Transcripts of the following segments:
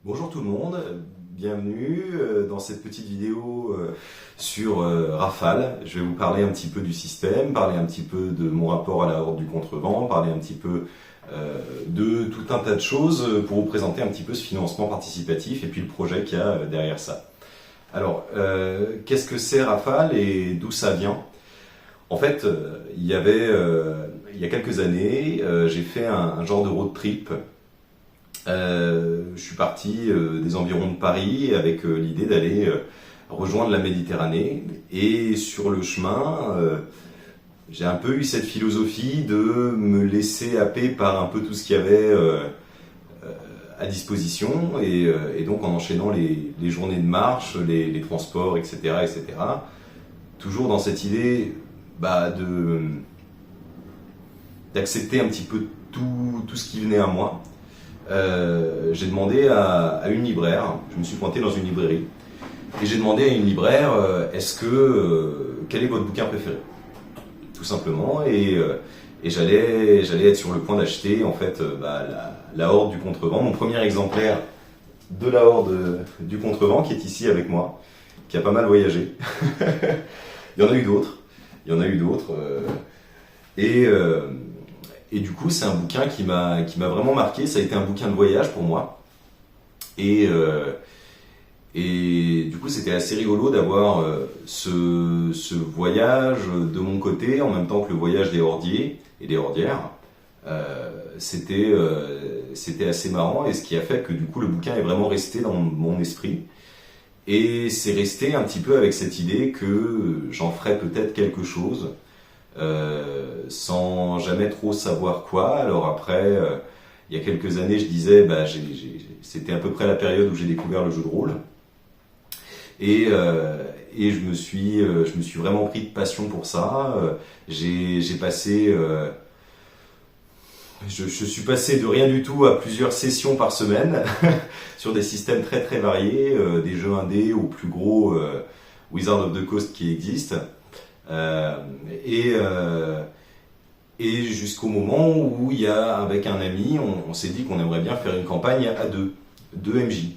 Bonjour tout le monde, bienvenue dans cette petite vidéo sur Rafale. Je vais vous parler un petit peu du système, parler un petit peu de mon rapport à la Horde du Contrevent, parler un petit peu de tout un tas de choses pour vous présenter un petit peu ce financement participatif et puis le projet qu'il y a derrière ça. Alors, qu'est-ce que c'est Rafale et d'où ça vient? En fait, il y a quelques années, j'ai fait un genre de road trip. Je suis parti des environs de Paris avec l'idée d'aller rejoindre la Méditerranée. Et sur le chemin, j'ai un peu eu cette philosophie de me laisser happer par un peu tout ce qu'il y avait à disposition. Et donc en enchaînant les journées de marche, les transports, etc., toujours dans cette idée d'accepter un petit peu tout ce qui venait à moi. J'ai demandé à une libraire, je me suis pointé dans une librairie, et j'ai demandé à une libraire quel est votre bouquin préféré, tout simplement, et j'allais être sur le point d'acheter en fait la Horde du Contrevent, mon premier exemplaire de la Horde du Contrevent qui est ici avec moi, qui a pas mal voyagé. Il y en a eu d'autres, et du coup, c'est un bouquin qui m'a vraiment marqué. Ça a été un bouquin de voyage pour moi. Et du coup, c'était assez rigolo d'avoir ce voyage de mon côté, en même temps que le voyage des hordiers et des hordières. C'était assez marrant, et ce qui a fait que du coup, le bouquin est vraiment resté dans mon esprit. Et c'est resté un petit peu avec cette idée que j'en ferais peut-être quelque chose. Sans jamais trop savoir quoi. Alors après, il y a quelques années, je disais, c'était à peu près la période où j'ai découvert le jeu de rôle, et je me suis vraiment pris de passion pour ça. Je suis passé de rien du tout à plusieurs sessions par semaine sur des systèmes très très variés, des jeux indés aux plus gros Wizard of the Coast qui existent. Et jusqu'au moment où avec un ami, on s'est dit qu'on aimerait bien faire une campagne à deux MJ.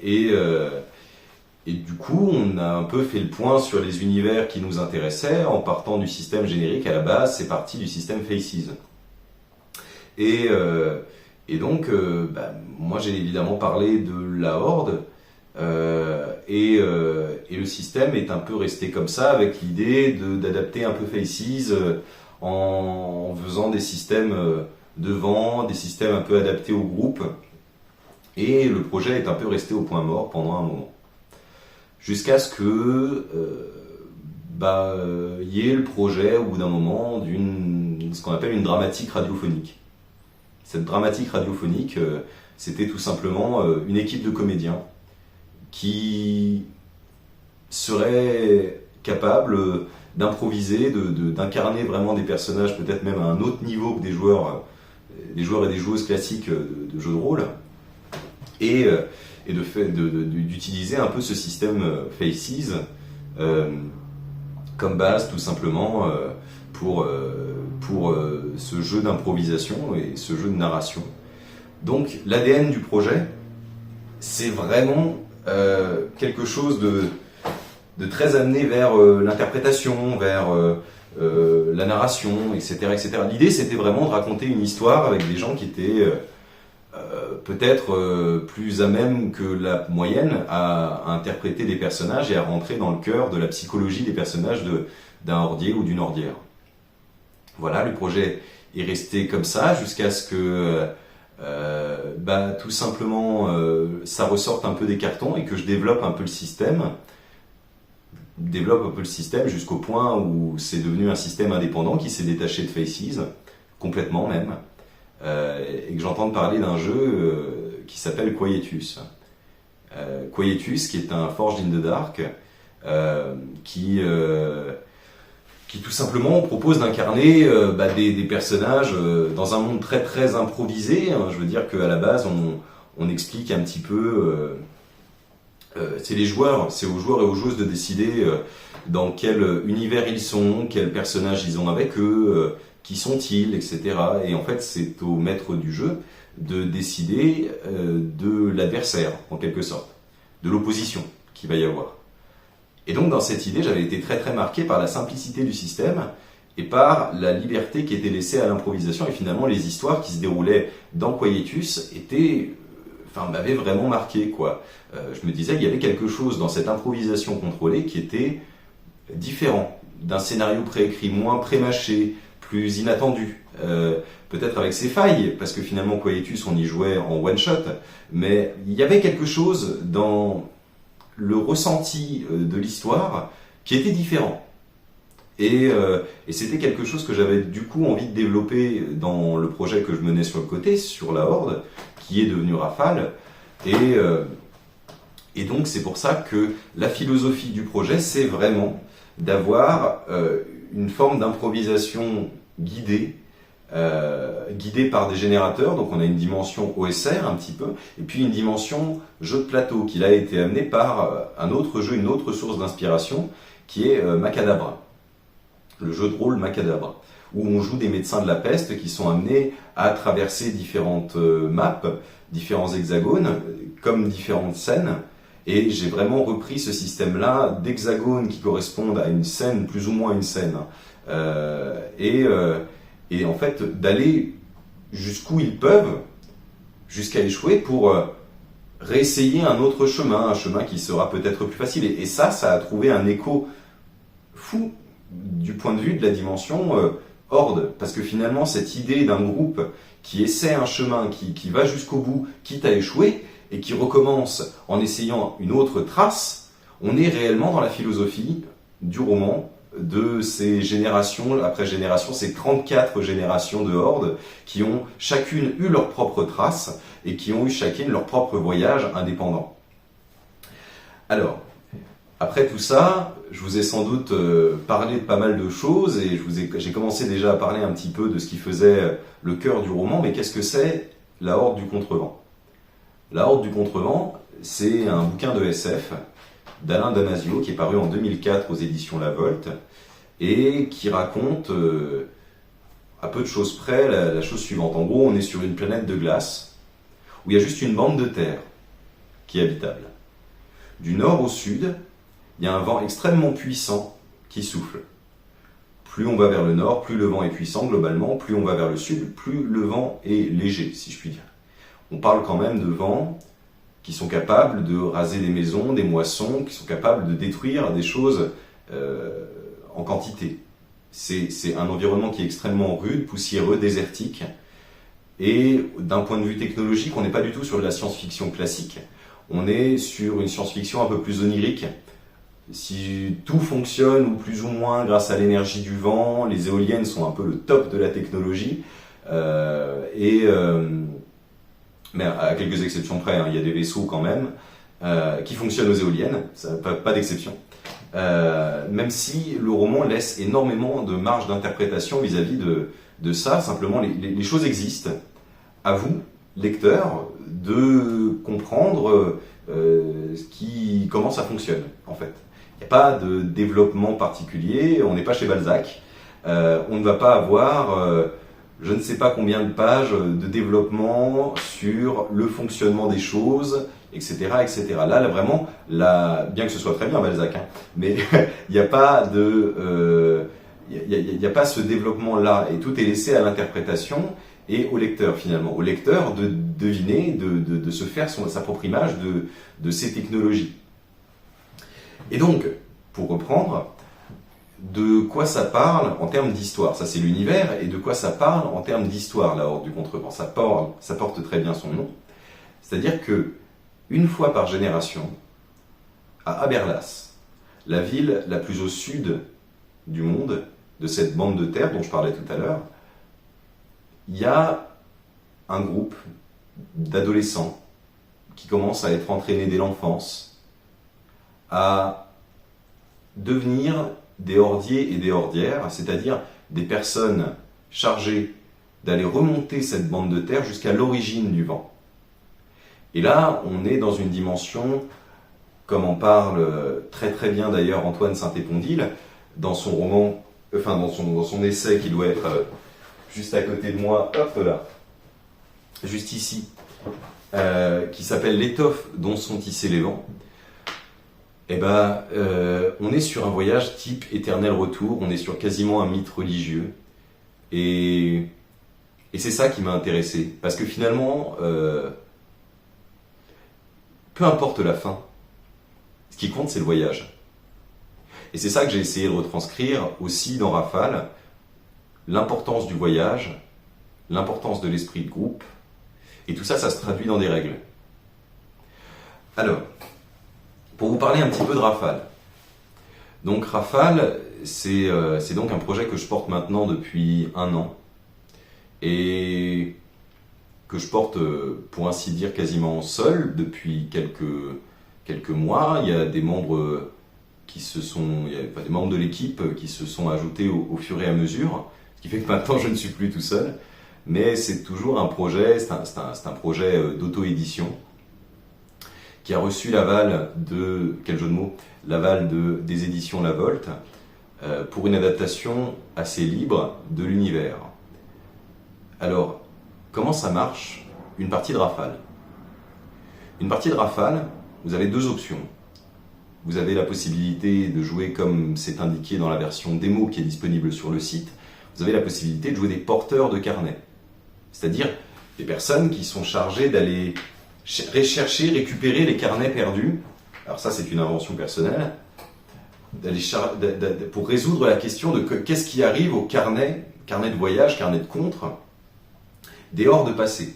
Et du coup, on a un peu fait le point sur les univers qui nous intéressaient en partant du système générique. À la base, c'est parti du système Faces. Et donc, moi j'ai évidemment parlé de la Horde. Et le système est un peu resté comme ça, avec l'idée d'adapter un peu Faces en faisant des systèmes de vent, des systèmes un peu adaptés au groupe. Et le projet est un peu resté au point mort pendant un moment. Jusqu'à ce que y ait le projet, au bout d'un moment, ce qu'on appelle une dramatique radiophonique. Cette dramatique radiophonique, c'était tout simplement une équipe de comédiens qui serait capable d'improviser, d'incarner vraiment des personnages peut-être même à un autre niveau que des joueurs et des joueuses classiques de jeux de rôle, et d'utiliser un peu ce système Faces comme base tout simplement pour ce jeu d'improvisation et ce jeu de narration. Donc l'ADN du projet, c'est vraiment quelque chose de très amené vers l'interprétation, vers la narration, etc. L'idée, c'était vraiment de raconter une histoire avec des gens qui étaient peut-être plus à même que la moyenne à interpréter des personnages et à rentrer dans le cœur de la psychologie des personnages d'un hordier ou d'une hordière. Voilà, le projet est resté comme ça jusqu'à ce que tout simplement ça ressorte un peu des cartons et que je développe un peu le système jusqu'au point où c'est devenu un système indépendant qui s'est détaché de Faces complètement même, et que j'entende parler d'un jeu qui s'appelle Quietus. Quietus, qui est un Forged in the Dark, qui tout simplement propose d'incarner des personnages dans un monde très très improvisé. Je veux dire qu'à la base, on explique un petit peu... c'est aux joueurs et aux joueuses de décider dans quel univers ils sont, quels personnages ils ont avec eux, qui sont-ils, etc. Et en fait, c'est au maître du jeu de décider de l'adversaire, en quelque sorte, de l'opposition qu'il va y avoir. Et donc dans cette idée, j'avais été très très marqué par la simplicité du système et par la liberté qui était laissée à l'improvisation. Et finalement, les histoires qui se déroulaient dans Quietus m'avaient vraiment marqué, quoi. Je me disais qu'il y avait quelque chose dans cette improvisation contrôlée qui était différent d'un scénario préécrit, moins prémâché, plus inattendu. Peut-être avec ses failles, parce que finalement Quietus on y jouait en one shot, mais il y avait quelque chose dans le ressenti de l'histoire qui était différent. Et c'était quelque chose que j'avais du coup envie de développer dans le projet que je menais sur le côté, sur la Horde, qui est devenu Rafale. Et donc c'est pour ça que la philosophie du projet, c'est vraiment d'avoir une forme d'improvisation guidée, guidée par des générateurs. Donc on a une dimension OSR un petit peu, et puis une dimension jeu de plateau qui a été amenée par un autre jeu, une autre source d'inspiration, qui est Macadabre, le jeu de rôle Macadabre, où on joue des médecins de la peste qui sont amenés à traverser différentes maps, différents hexagones, comme différentes scènes. Et j'ai vraiment repris ce système-là d'hexagones qui correspondent à une scène, plus ou moins une scène, et en fait d'aller jusqu'où ils peuvent, jusqu'à échouer pour réessayer un autre chemin, un chemin qui sera peut-être plus facile. Et ça a trouvé un écho fou du point de vue de la dimension Horde, parce que finalement cette idée d'un groupe qui essaie un chemin, qui va jusqu'au bout, quitte à échouer, et qui recommence en essayant une autre trace, on est réellement dans la philosophie du roman, de ces générations après génération, ces 34 générations de Horde qui ont chacune eu leur propre trace et qui ont eu chacune leur propre voyage indépendant. Alors, après tout ça, je vous ai sans doute parlé de pas mal de choses et j'ai commencé déjà à parler un petit peu de ce qui faisait le cœur du roman, mais qu'est-ce que c'est la Horde du Contrevent ? La Horde du Contrevent, c'est un bouquin de SF d'Alain Damasio qui est paru en 2004 aux éditions La Volte et qui raconte, à peu de choses près, la chose suivante. En gros, on est sur une planète de glace où il y a juste une bande de terre qui est habitable. Du nord au sud, il y a un vent extrêmement puissant qui souffle. Plus on va vers le nord, plus le vent est puissant globalement, plus on va vers le sud, plus le vent est léger, si je puis dire. On parle quand même de vents qui sont capables de raser des maisons, des moissons, qui sont capables de détruire des choses en quantité. C'est un environnement qui est extrêmement rude, poussiéreux, désertique. Et d'un point de vue technologique, on n'est pas du tout sur de la science-fiction classique. On est sur une science-fiction un peu plus onirique. Si tout fonctionne, ou plus ou moins, grâce à l'énergie du vent, les éoliennes sont un peu le top de la technologie. Mais à quelques exceptions près, il y a des vaisseaux quand même qui fonctionnent aux éoliennes, ça, pas d'exception. Même si le roman laisse énormément de marge d'interprétation vis-à-vis de ça, simplement les choses existent. À vous, lecteurs, de comprendre comment ça fonctionne, en fait. Il n'y a pas de développement particulier, on n'est pas chez Balzac, on ne va pas avoir je ne sais pas combien de pages de développement sur le fonctionnement des choses, etc. etc. Là vraiment, bien que ce soit très bien Balzac, mais il n'y a pas y a pas ce développement-là, et tout est laissé à l'interprétation et au lecteur finalement. Au lecteur de deviner, de se faire sa propre image de ces technologies. Et donc, pour reprendre, de quoi ça parle en termes d'histoire? Ça, c'est l'univers, et de quoi ça parle en termes d'histoire, la Horde du Contrevent? Ça porte très bien son nom. C'est-à-dire que, une fois par génération, à Aberlas, la ville la plus au sud du monde, de cette bande de terre dont je parlais tout à l'heure, il y a un groupe d'adolescents qui commencent à être entraînés dès l'enfance à devenir des hordiers et des hordières, c'est-à-dire des personnes chargées d'aller remonter cette bande de terre jusqu'à l'origine du vent. Et là, on est dans une dimension, comme en parle très très bien d'ailleurs Antoine Saint-Épondil, dans son roman, dans son essai qui doit être juste à côté de moi, hop là, juste ici, qui s'appelle l'étoffe dont sont tissés les vents, eh ben, on est sur un voyage type éternel retour, on est sur quasiment un mythe religieux. Et c'est ça qui m'a intéressé, parce que finalement, peu importe la fin, ce qui compte c'est le voyage. Et c'est ça que j'ai essayé de retranscrire aussi dans Rafale, l'importance du voyage, l'importance de l'esprit de groupe, et tout ça, ça se traduit dans des règles. Alors, pour vous parler un petit peu de Rafale. Donc Rafale, c'est donc un projet que je porte maintenant depuis 1 an, et que je porte, pour ainsi dire, quasiment seul depuis quelques mois. Il y a des membres des membres de l'équipe qui se sont ajoutés au fur et à mesure, ce qui fait que maintenant je ne suis plus tout seul, mais c'est toujours un projet, c'est un projet d'auto-édition qui a reçu l'aval de, quel jeu de mots, l'aval des éditions La Volte, pour une adaptation assez libre de l'univers. Alors, comment ça marche une partie de Rafale? Une partie de Rafale, vous avez 2 options. Vous avez la possibilité de jouer comme c'est indiqué dans la version démo qui est disponible sur le site. Vous avez la possibilité de jouer des porteurs de carnets. C'est-à-dire des personnes qui sont chargées d'aller rechercher, récupérer les carnets perdus. Alors ça, c'est une invention personnelle. Pour résoudre la question de qu'est-ce qui arrive aux carnets de voyage, carnets de contre, des hordes passées.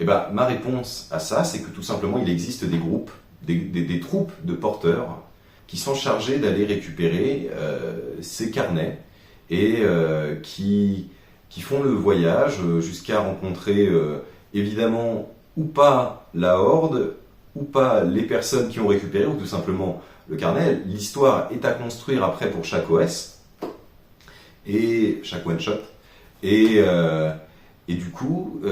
Et ben, ma réponse à ça, c'est que tout simplement, il existe des groupes, des troupes de porteurs qui sont chargés d'aller récupérer ces carnets et qui font le voyage jusqu'à rencontrer évidemment ou pas la horde, ou pas les personnes qui ont récupéré, ou tout simplement le carnet. L'histoire est à construire après pour chaque OS, et chaque one-shot. Et du coup,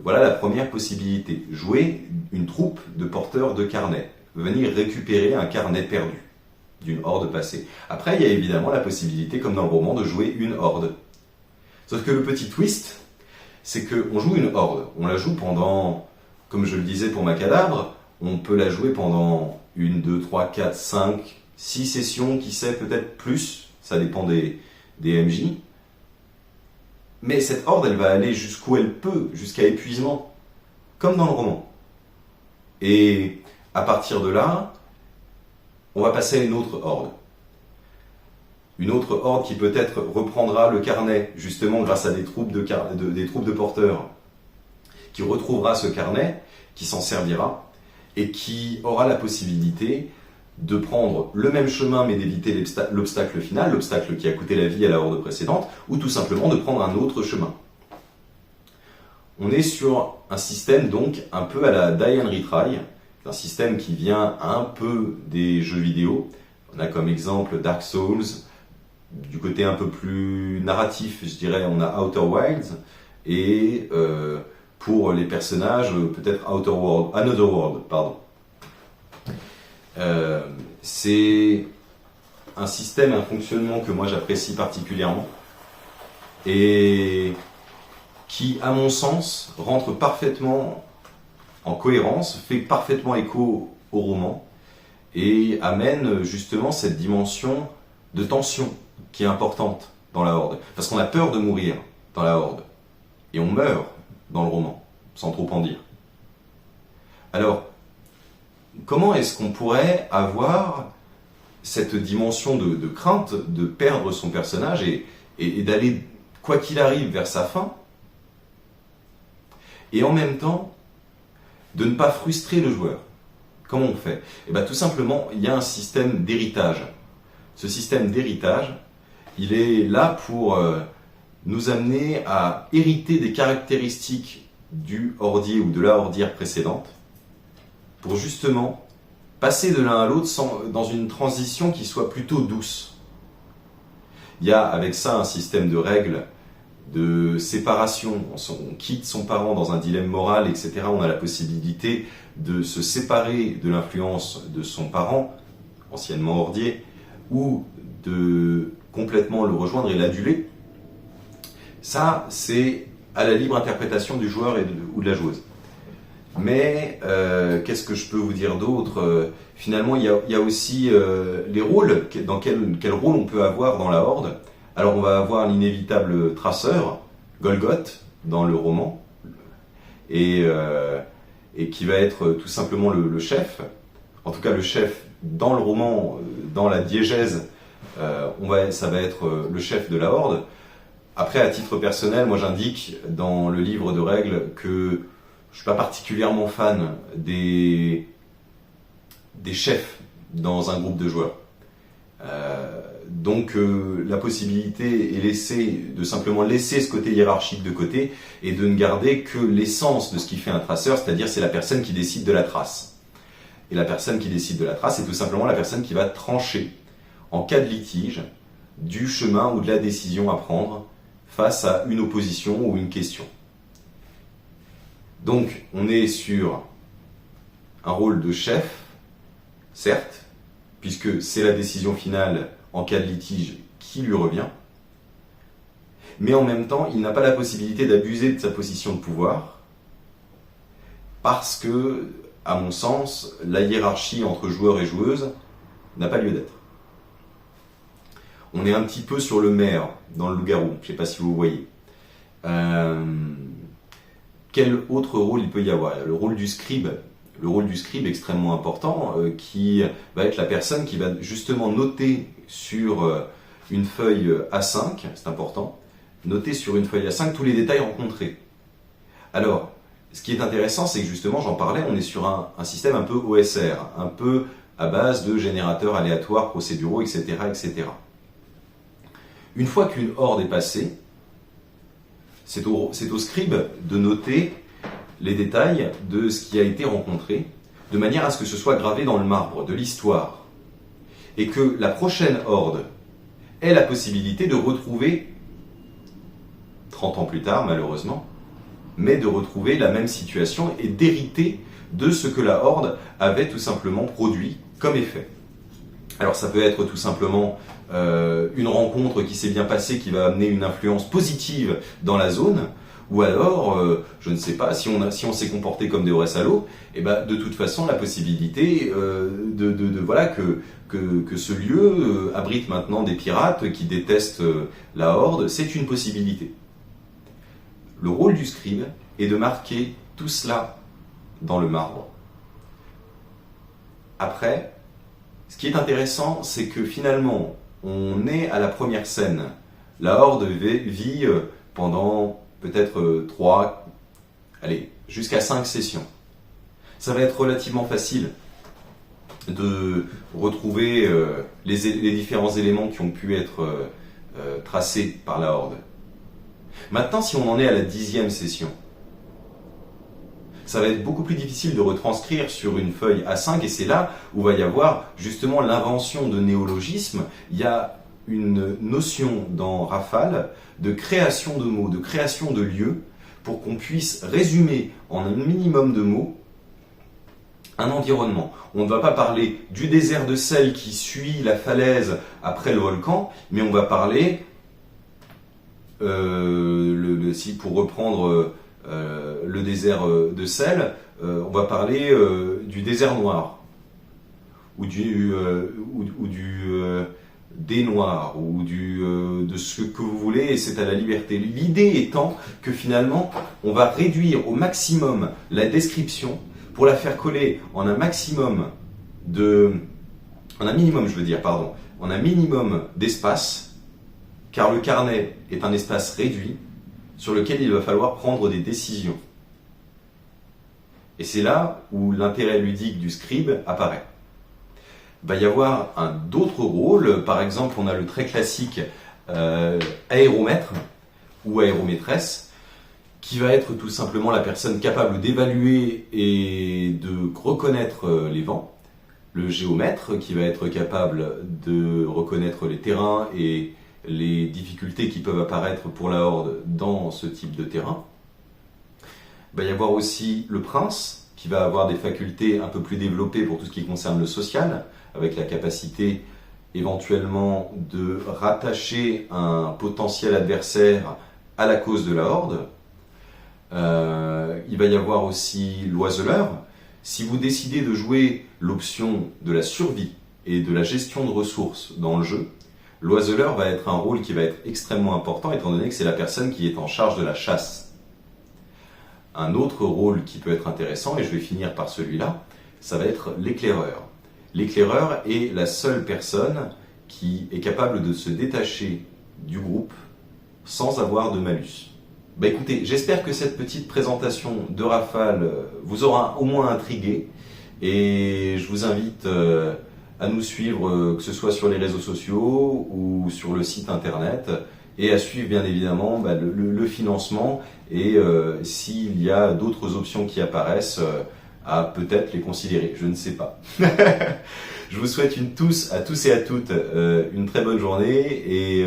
voilà la première possibilité. Jouer une troupe de porteurs de carnets. Venir récupérer un carnet perdu d'une horde passée. Après, il y a évidemment la possibilité, comme dans le roman, de jouer une horde. Sauf que le petit twist, c'est qu'on joue une horde. On la joue pendant, comme je le disais pour Macadabre, on peut la jouer pendant 1, 2, 3, 4, 5, 6 sessions, qui sait, peut-être plus, ça dépend des MJ. Mais cette horde, elle va aller jusqu'où elle peut, jusqu'à épuisement, comme dans le roman. Et à partir de là, on va passer à une autre horde. Une autre horde qui peut-être reprendra le carnet, justement grâce à des troupes de porteurs, qui retrouvera ce carnet, qui s'en servira, et qui aura la possibilité de prendre le même chemin mais d'éviter l'obstacle final, l'obstacle qui a coûté la vie à la horde précédente, ou tout simplement de prendre un autre chemin. On est sur un système donc un peu à la Die and Retry, un système qui vient un peu des jeux vidéo. On a comme exemple Dark Souls. Du côté un peu plus narratif, je dirais, on a Outer Wilds, et pour les personnages, peut-être Another World, pardon. C'est un système, un fonctionnement que moi j'apprécie particulièrement, et qui, à mon sens, rentre parfaitement en cohérence, fait parfaitement écho au roman, et amène justement cette dimension de tension qui est importante dans la horde. Parce qu'on a peur de mourir dans la horde. Et on meurt dans le roman, sans trop en dire. Alors, comment est-ce qu'on pourrait avoir cette dimension de crainte de perdre son personnage et d'aller, quoi qu'il arrive, vers sa fin, et en même temps, de ne pas frustrer le joueur? Comment on fait? Eh bien, tout simplement, il y a un système d'héritage. Ce système d'héritage, il est là pour nous amener à hériter des caractéristiques du hordier ou de la hordière précédente, pour justement passer de l'un à l'autre dans une transition qui soit plutôt douce. Il y a avec ça un système de règles, de séparation. On quitte son parent dans un dilemme moral, etc. On a la possibilité de se séparer de l'influence de son parent, anciennement hordier, ou de complètement le rejoindre et l'aduler. Ça, c'est à la libre interprétation du joueur ou de la joueuse. Mais qu'est-ce que je peux vous dire d'autre? Finalement, il y a aussi les rôles, dans quel rôle on peut avoir dans la Horde. Alors on va avoir l'inévitable traceur, Golgoth, dans le roman, et qui va être tout simplement le chef. En tout cas le chef dans le roman, dans la diégèse, ça va être le chef de la Horde. Après, à titre personnel, moi j'indique dans le livre de règles que je ne suis pas particulièrement fan des chefs dans un groupe de joueurs. Donc la possibilité est laissée de simplement laisser ce côté hiérarchique de côté et de ne garder que l'essence de ce qui fait un traceur, c'est-à-dire c'est la personne qui décide de la trace. Et la personne qui décide de la trace est tout simplement la personne qui va trancher en cas de litige du chemin ou de la décision à prendre face à une opposition ou une question. Donc on est sur un rôle de chef, certes, puisque c'est la décision finale en cas de litige qui lui revient, mais en même temps, il n'a pas la possibilité d'abuser de sa position de pouvoir, parce que, à mon sens, la hiérarchie entre joueurs et joueuses n'a pas lieu d'être. On est un petit peu sur le maire dans le loup-garou, je ne sais pas si vous voyez. Quel autre rôle il peut y avoir? Le rôle du scribe. Le rôle du scribe est extrêmement important, qui va être la personne qui va justement noter sur une feuille A5, c'est important, noter sur une feuille A5 tous les détails rencontrés. Alors, ce qui est intéressant, c'est que justement, j'en parlais, on est sur un système un peu OSR, un peu à base de générateurs aléatoires, procéduraux, etc., etc. Une fois qu'une horde est passée, c'est au scribe de noter les détails de ce qui a été rencontré, de manière à ce que ce soit gravé dans le marbre de l'histoire, et que la prochaine horde ait la possibilité de retrouver, 30 ans plus tard malheureusement, mais de retrouver la même situation et d'hériter de ce que la horde avait tout simplement produit comme effet. Alors ça peut être tout simplement une rencontre qui s'est bien passée, qui va amener une influence positive dans la zone, ou alors, je ne sais pas, si on s'est comporté comme des vrais salauds, et ben de toute façon la possibilité voilà que ce lieu abrite maintenant des pirates qui détestent la horde, c'est une possibilité. Le rôle du scribe est de marquer tout cela dans le marbre. Après, ce qui est intéressant, c'est que finalement, on est à la première scène. La horde vit pendant peut-être 3, jusqu'à 5 sessions. Ça va être relativement facile de retrouver les différents éléments qui ont pu être tracés par la horde. Maintenant, si on en est à la 10e session, ça va être beaucoup plus difficile de retranscrire sur une feuille A5, et c'est là où va y avoir justement l'invention de néologismes. Il y a une notion dans Rafale de création de mots, de création de lieux, pour qu'on puisse résumer en un minimum de mots un environnement. On ne va pas parler du désert de sel qui suit la falaise après le volcan, mais on va parler, pour reprendre le désert de sel, on va parler du désert noir, ou des noirs, ou de ce que vous voulez, et c'est à la liberté. L'idée étant que finalement, on va réduire au maximum la description pour la faire coller en un minimum d'espace, car le carnet est un espace réduit sur lequel il va falloir prendre des décisions. Et c'est là où l'intérêt ludique du scribe apparaît. Il va y avoir d'autres rôles. Par exemple, on a le très classique aéromètre ou aéromaîtresse, qui va être tout simplement la personne capable d'évaluer et de reconnaître les vents. Le géomètre, qui va être capable de reconnaître les terrains et les difficultés qui peuvent apparaître pour la horde dans ce type de terrain. Il va y avoir aussi le prince, qui va avoir des facultés un peu plus développées pour tout ce qui concerne le social, avec la capacité éventuellement de rattacher un potentiel adversaire à la cause de la horde, Il va y avoir aussi l'oiseleur. Si vous décidez de jouer l'option de la survie et de la gestion de ressources dans le jeu, l'oiseleur va être un rôle qui va être extrêmement important étant donné que c'est la personne qui est en charge de la chasse. Un autre rôle qui peut être intéressant, et je vais finir par celui-là, ça va être l'éclaireur. L'éclaireur est la seule personne qui est capable de se détacher du groupe sans avoir de malus. Bah écoutez, j'espère que cette petite présentation de Rafale vous aura au moins intrigué et je vous invite à nous suivre, que ce soit sur les réseaux sociaux ou sur le site internet, et à suivre bien évidemment le financement et s'il y a d'autres options qui apparaissent, à peut-être les considérer, je ne sais pas. Je vous souhaite à tous et à toutes une très bonne journée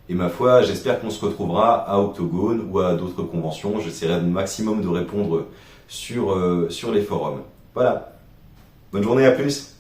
et ma foi, j'espère qu'on se retrouvera à Octogone ou à d'autres conventions. J'essaierai au maximum de répondre sur les forums. Voilà. Bonne journée, à plus.